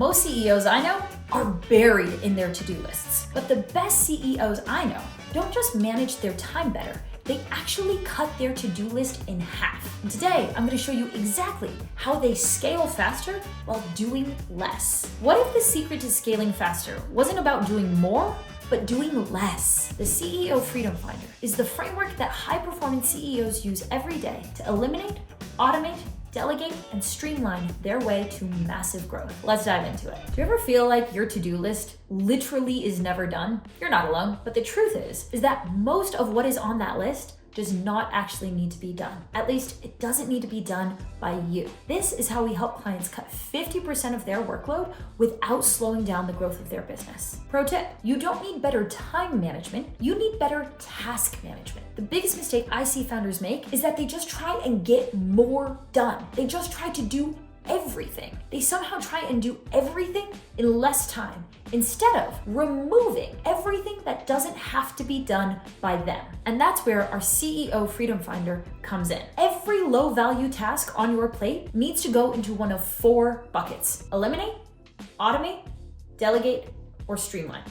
Most CEOs I know are buried in their to-do lists. But the best CEOs I know don't just manage their time better, they actually cut their to-do list in half. And today, I'm gonna show you exactly how they scale faster while doing less. What if the secret to scaling faster wasn't about doing more, but doing less? The CEO Freedom Finder is the framework that high-performance CEOs use every day to eliminate, automate, delegate, and streamline their way to massive growth. Let's dive into it. Do you ever feel like your to-do list literally is never done? You're not alone, but the truth is that most of what is on that list does not actually need to be done. At least it doesn't need to be done by you. This is how we help clients cut 50% of their workload without slowing down the growth of their business. Pro tip, you don't need better time management, you need better task management. The biggest mistake I see founders make is that they just try and get more done. They just try to do everything. They somehow try and do everything in less time instead of removing everything that doesn't have to be done by them. And that's where our CEO Freedom Finder comes in. Every low value task on your plate needs to go into one of 4 buckets: eliminate, automate, delegate, or streamline.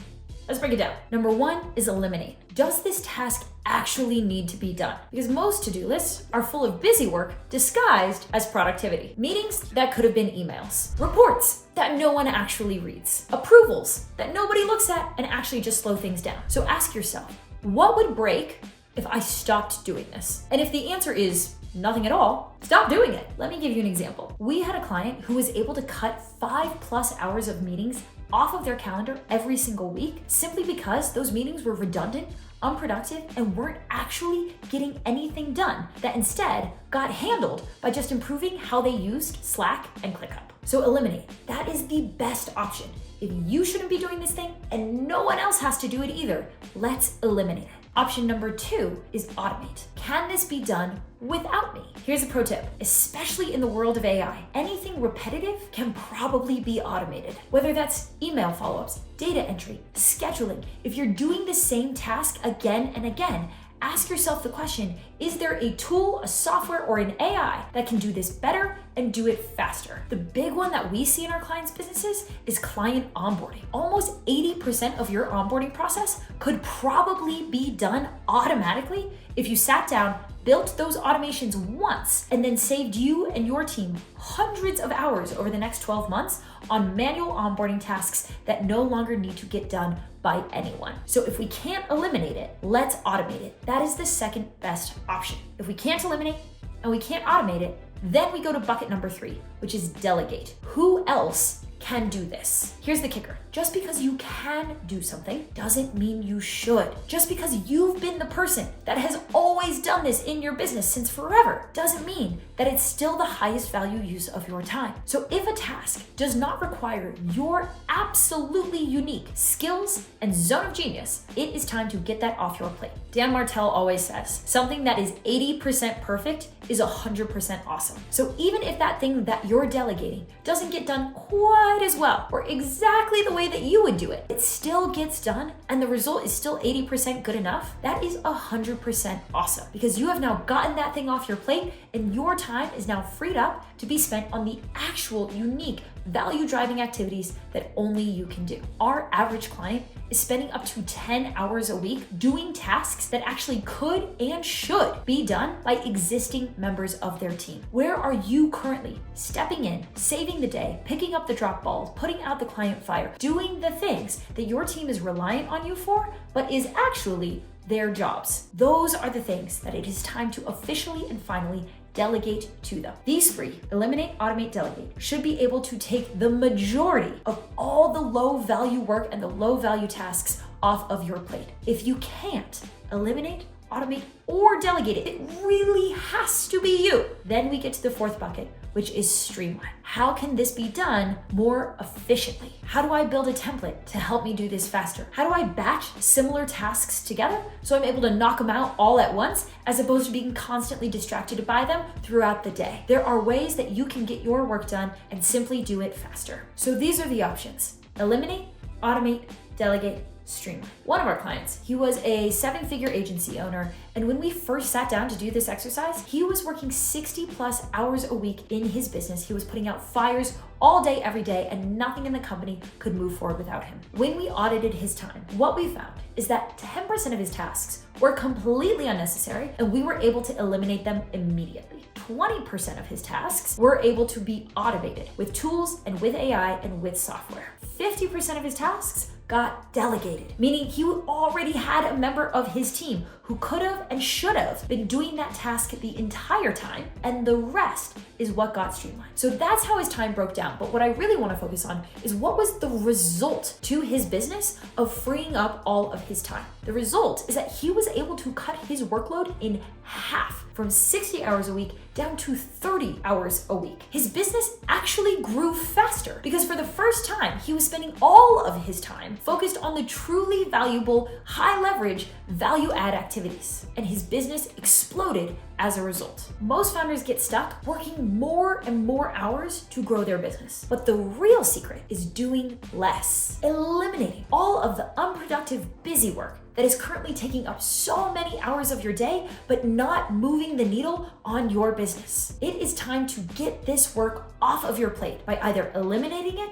Let's break it down. Number 1 is eliminate. Does this task actually need to be done? Because most to-do lists are full of busy work disguised as productivity. Meetings that could have been emails. Reports that no one actually reads. Approvals that nobody looks at and actually just slow things down. So ask yourself, what would break if I stopped doing this? And if the answer is nothing at all, stop doing it. Let me give you an example. We had a client who was able to cut 5+ hours of meetings off of their calendar every single week simply because those meetings were redundant, unproductive, and weren't actually getting anything done, that instead got handled by just improving how they used Slack and ClickUp. So eliminate. That is the best option. If you shouldn't be doing this thing and no one else has to do it either, let's eliminate it. Option number 2 is automate. Can this be done without me? Here's a pro tip, especially in the world of AI. Anything repetitive can probably be automated. Whether that's email follow-ups, data entry, scheduling. If you're doing the same task again and again, ask yourself the question, is there a tool, a software, or an AI that can do this better and do it faster? The big one that we see in our clients' businesses is client onboarding. Almost 80% of your onboarding process could probably be done automatically if you sat down, built those automations once, and then saved you and your team hundreds of hours over the next 12 months on manual onboarding tasks that no longer need to get done by anyone. So if we can't eliminate it, let's automate it. That is the second best option. If we can't eliminate and we can't automate it, then we go to bucket number 3, which is delegate. Who else can do this? Here's the kicker. Just because you can do something doesn't mean you should. Just because you've been the person that has always done this in your business since forever doesn't mean that it's still the highest value use of your time. So if a task does not require your absolutely unique skills and zone of genius, it is time to get that off your plate. Dan Martell always says, something that is 80% perfect is 100% awesome. So even if that thing that you're delegating doesn't get done quite as well or exactly the way that you would do it, it still gets done and the result is still 80% good enough, that is 100% awesome because you have now gotten that thing off your plate and your time is now freed up to be spent on the actual unique value-driving activities that only you can do. Our average client is spending up to 10 hours a week doing tasks that actually could and should be done by existing members of their team. Where are you currently stepping in, saving the day, picking up the drop balls, putting out the client fire, doing the things that your team is reliant on you for, but is actually their jobs? Those are the things that it is time to officially and finally delegate to them. These 3, eliminate, automate, delegate, should be able to take the majority of all the low value work and the low value tasks off of your plate. If you can't eliminate, automate, or delegate it, it really has to be you. Then we get to the 4th bucket, which is streamline. How can this be done more efficiently? How do I build a template to help me do this faster? How do I batch similar tasks together so I'm able to knock them out all at once as opposed to being constantly distracted by them throughout the day? There are ways that you can get your work done and simply do it faster. So these are the options: eliminate, automate, delegate, streamline. One of our clients, he was a 7-figure agency owner, and when we first sat down to do this exercise, he was working 60 plus hours a week in his business. He was putting out fires all day, every day, and nothing in the company could move forward without him. When we audited his time, what we found is that 10% of his tasks were completely unnecessary, and we were able to eliminate them immediately. 20% of his tasks were able to be automated with tools and with AI and with software. 50% of his tasks got delegated, meaning he already had a member of his team who could have and should have been doing that task the entire time, and the rest is what got streamlined. So that's how his time broke down. But what I really want to focus on is what was the result to his business of freeing up all of his time. The result is that he was able to cut his workload in half, from 60 hours a week down to 30 hours a week. His business actually grew faster because for the first time, he was spending all of his time focused on the truly valuable, high leverage, value add activities. And his business exploded as a result. Most founders get stuck working more and more hours to grow their business. But the real secret is doing less, eliminating all of the unproductive, busy work that is currently taking up so many hours of your day, but not moving the needle on your business. It is time to get this work off of your plate by either eliminating it,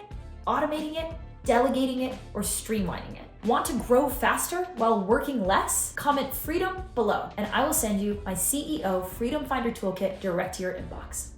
automating it, delegating it, or streamlining it. Want to grow faster while working less? Comment freedom below, and I will send you my CEO Freedom Finder Toolkit direct to your inbox.